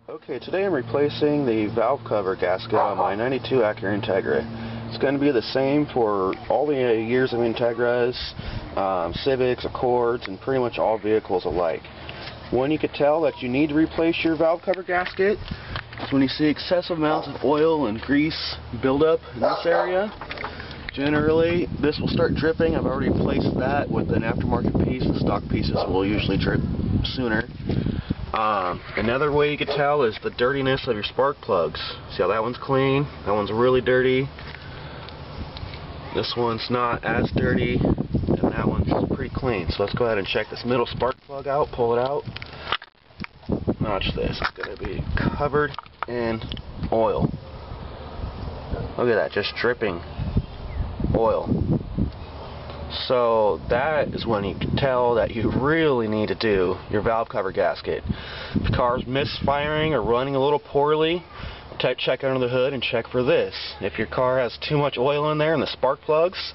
Okay, today I'm replacing the valve cover gasket on my 92 Acura Integra. It's going to be the same for all the years of Integras, Civics, Accords, and pretty much all vehicles alike. When you could tell that you need to replace your valve cover gasket is when you see excessive amounts of oil and grease buildup in this area. Generally, this will start dripping. I've already replaced that with an aftermarket piece. The stock pieces will usually drip sooner. Another way you can tell is the dirtiness of your spark plugs. See how that one's clean? That one's really dirty. This one's not as dirty, and that one's pretty clean. So let's go ahead and check this middle spark plug out, pull it out. Watch this. It's going to be covered in oil. Look at that, just dripping oil. So that is when you can tell that you really need to do your valve cover gasket. If the car's misfiring or running a little poorly, check under the hood and check for this. If your car has too much oil in there in the spark plugs,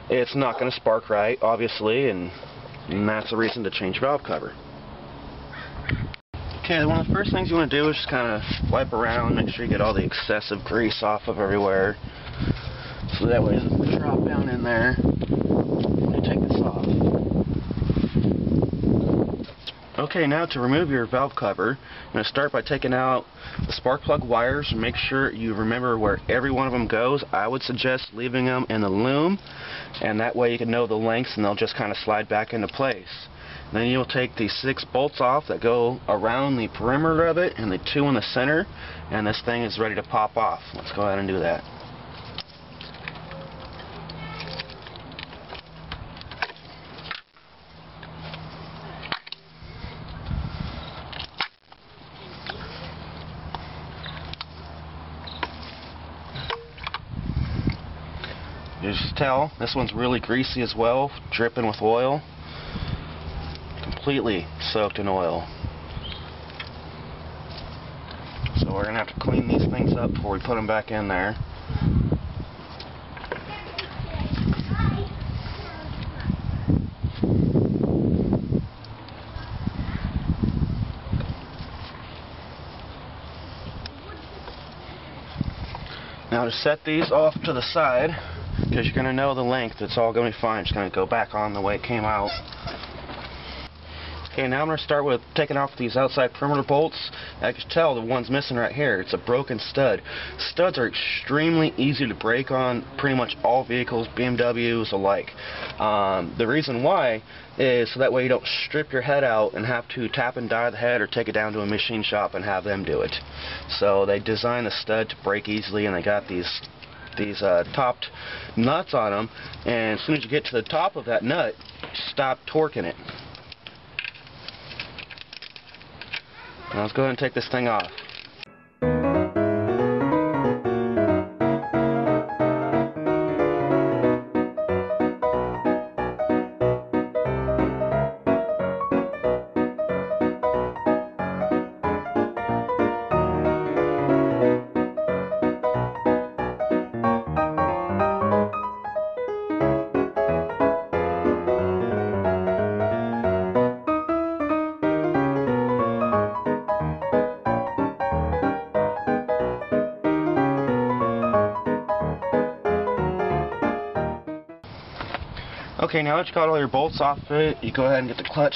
it's not going to spark right, obviously, and that's the reason to change valve cover. Okay, one of the first things you want to do is just kind of wipe around, make sure you get all the excessive grease off of everywhere. So that way it doesn't drop down in there. Take this off. Okay, now to remove your valve cover, I'm going to start by taking out the spark plug wires and make sure you remember where every one of them goes. I would suggest leaving them in the loom, and that way you can know the lengths and they'll just kind of slide back into place. Then you'll take the 6 bolts off that go around the perimeter of it and the 2 in the center, and this thing is ready to pop off. Let's go ahead and do that. You just tell this one's really greasy as well, dripping with oil, completely soaked in oil. So we're going to have to clean these things up before we put them back in there. Now to set these off to the side, because you're going to know the length, it's all going to be fine. It's going to go back on the way it came out. Okay, now I'm going to start with taking off these outside perimeter bolts. I can tell the one's missing right here. It's a broken stud. Studs are extremely easy to break on pretty much all vehicles, BMWs alike. The reason why is so that way you don't strip your head out and have to tap and die the head or take it down to a machine shop and have them do it. So they designed the stud to break easily, and they got these topped nuts on them, and as soon as you get to the top of that nut, stop torquing it. Now let's go ahead and take this thing off. Okay, now that you got all your bolts off it, you go ahead and get the clutch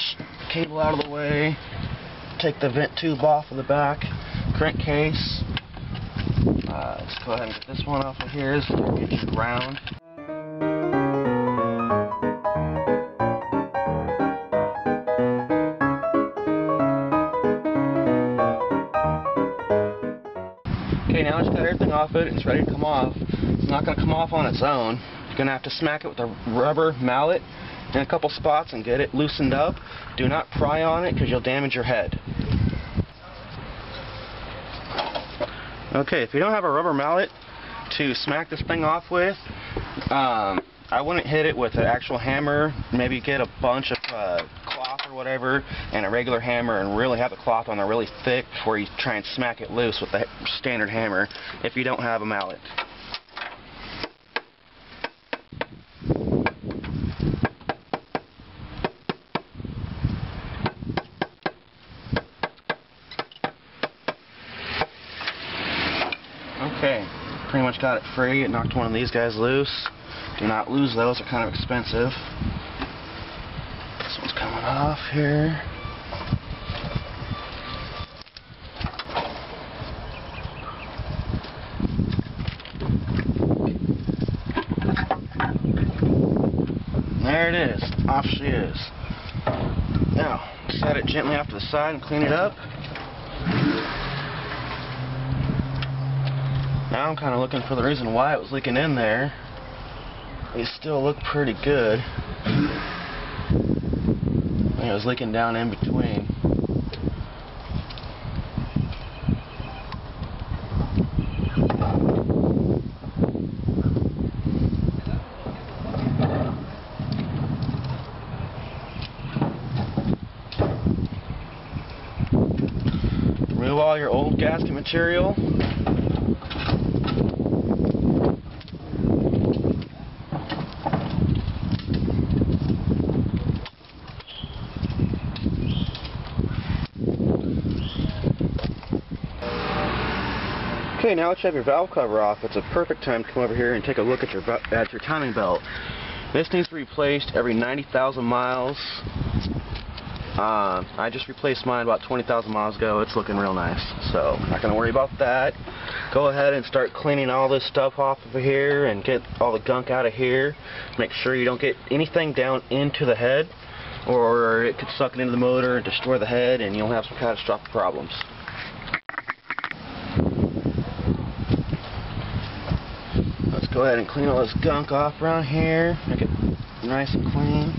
cable out of the way, take the vent tube off of the back, crankcase. Let's go ahead and get this one off of here so it gets ground. Okay, now that you got everything off it, it's ready to come off. It's not going to come off on its own. You're going to have to smack it with a rubber mallet in a couple spots and get it loosened up. Do not pry on it because you'll damage your head. Okay, if you don't have a rubber mallet to smack this thing off with, I wouldn't hit it with an actual hammer. Maybe get a bunch of cloth or whatever and a regular hammer and really have the cloth on there really thick before you try and smack it loose with the standard hammer if you don't have a mallet. pretty much got it free. It knocked one of these guys loose. Do not lose those, they're kind of expensive. This one's coming off here. There it is. Off she is. Now, set it gently off to the side and clean it up. Now I'm kind of looking for the reason why it was leaking in there. They still look pretty good. I think it was leaking down in between. Remove all your old gasket material. Okay, now that you have your valve cover off, it's a perfect time to come over here and take a look at your timing belt. This needs to be replaced every 90,000 miles. I just replaced mine about 20,000 miles ago. It's looking real nice, so not going to worry about that. Go ahead and start cleaning all this stuff off of here and get all the gunk out of here. Make sure you don't get anything down into the head, or it could suck it into the motor and destroy the head, and you'll have some catastrophic problems. Let's go ahead and clean all this gunk off around here. Make it nice and clean.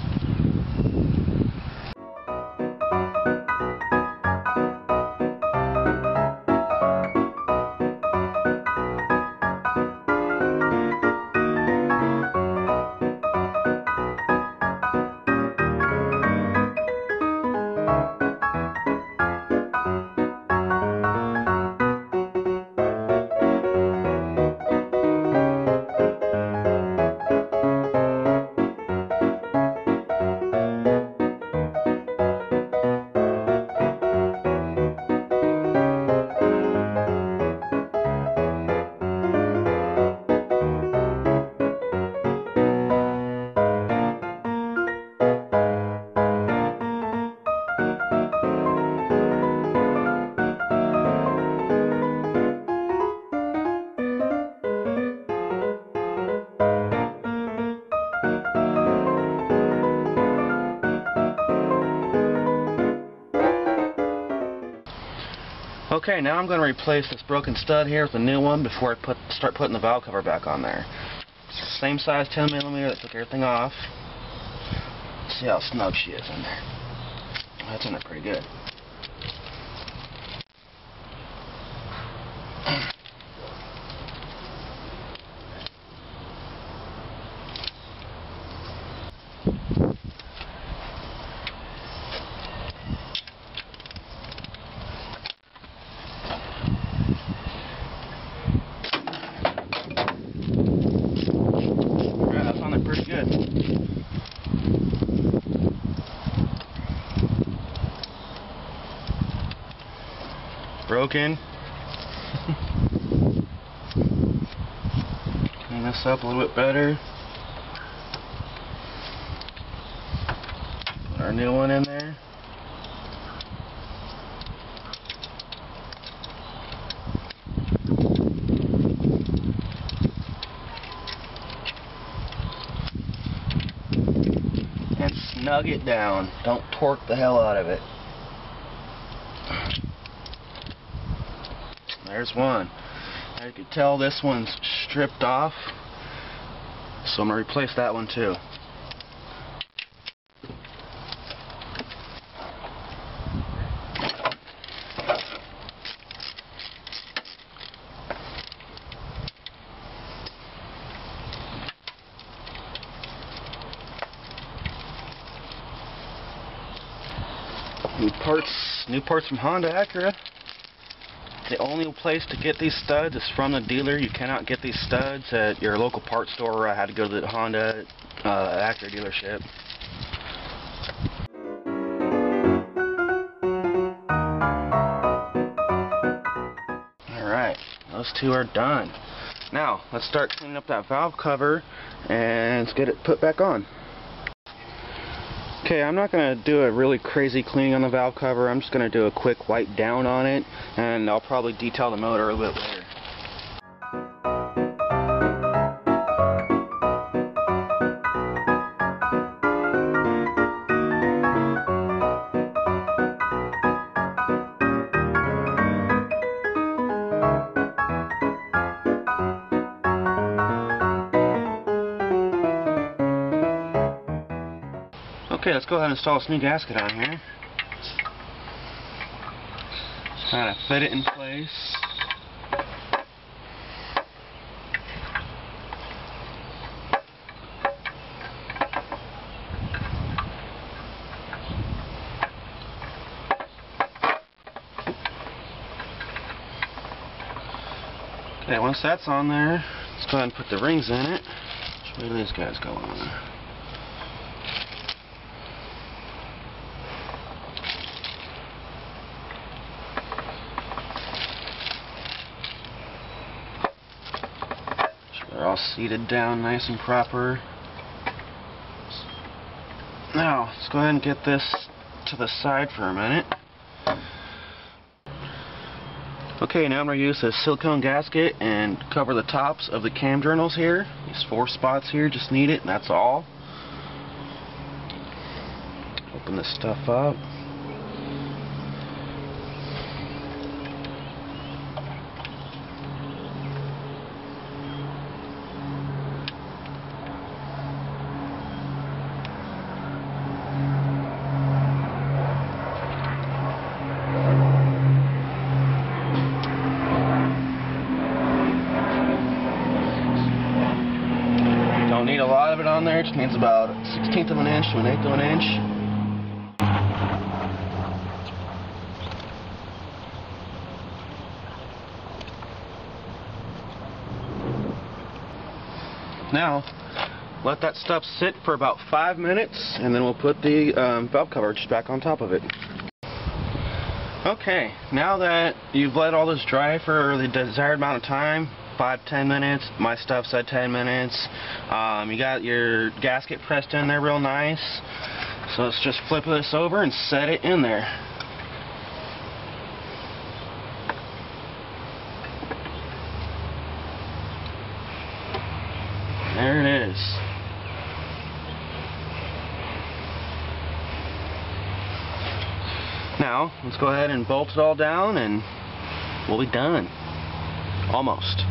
Okay, now I'm going to replace this broken stud here with a new one before I start putting the valve cover back on there. Same size 10mm that took everything off. See how snug she is in there. That's in there pretty good. Broken. Clean this up a little bit better. Put our new one in there. And snug it down. Don't torque the hell out of it. There's one. As you can tell, this one's stripped off, so I'm going to replace that one too. New parts from Honda Acura. The only place to get these studs is from the dealer. You cannot get these studs at your local parts store. I had to go to the Honda Acura dealership. Alright, those two are done. Now, let's start cleaning up that valve cover and let's get it put back on. Okay, I'm not going to do a really crazy cleaning on the valve cover. I'm just going to do a quick wipe down on it, and I'll probably detail the motor a little bit later. Okay, let's go ahead and install this new gasket on here. Just kind of fit it in place. Okay, once that's on there, let's go ahead and put the rings in it. Where do these guys go on? They're all seated down nice and proper. Now, let's go ahead and get this to the side for a minute. Okay, now I'm going to use this silicone gasket and cover the tops of the cam journals here. These 4 spots here, just need it, and that's all. Open this stuff up. Don't need a lot of it on there, it just needs about 1/16 of an inch to 1/8 of an inch. Now, let that stuff sit for about 5 minutes, and then we'll put the valve cover just back on top of it. Okay, now that you've let all this dry for the desired amount of time, 5-10 minutes, my stuff said 10 minutes, you got your gasket pressed in there real nice, so let's just flip this over and set it in there. There it is. Now, let's go ahead and bolt it all down and we'll be done. Almost.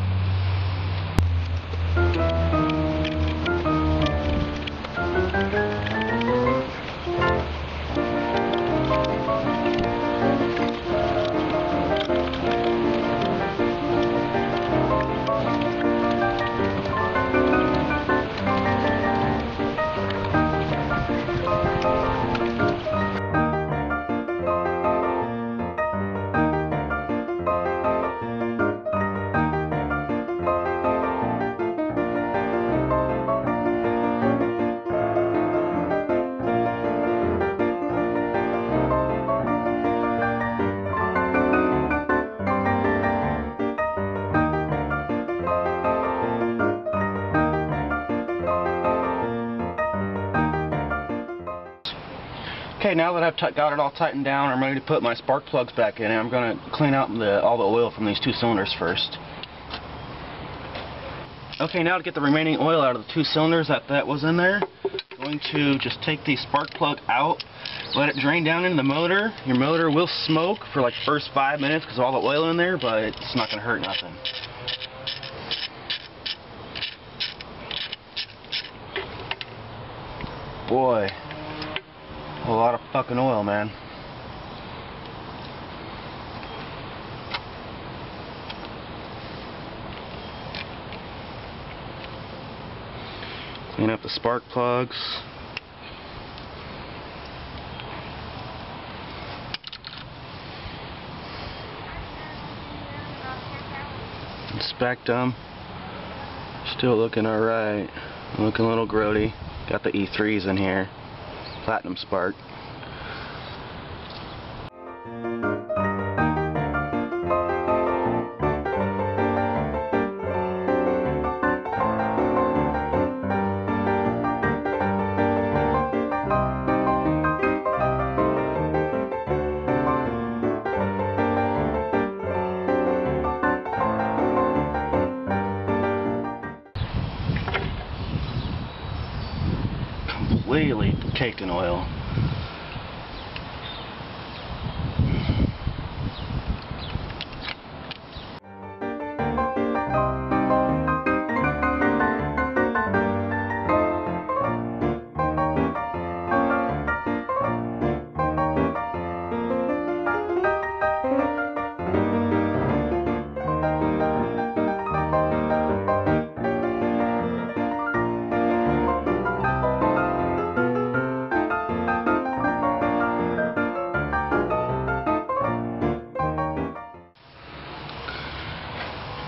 Okay, now that I've got it all tightened down, I'm ready to put my spark plugs back in, and I'm going to clean out all the oil from these 2 cylinders first. Okay, now to get the remaining oil out of the 2 cylinders that was in there, I'm going to just take the spark plug out, let it drain down into the motor. Your motor will smoke for like the first 5 minutes because of all the oil in there, but it's not going to hurt nothing. Boy. A lot of fucking oil, man. Clean up the spark plugs. Inspect them. Still looking alright. Looking a little grody. Got the E3s in here. Platinum spark. completely caked in oil.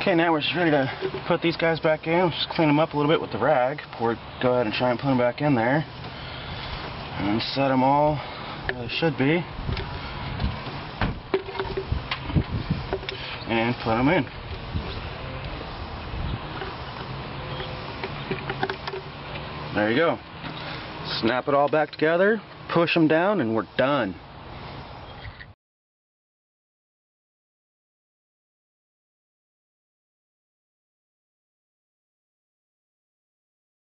Okay, now we're just ready to put these guys back in. Just clean them up a little bit with the rag before we go ahead and try and put them back in there. And set them all where they should be. And put them in. There you go. Snap it all back together, push them down, and we're done.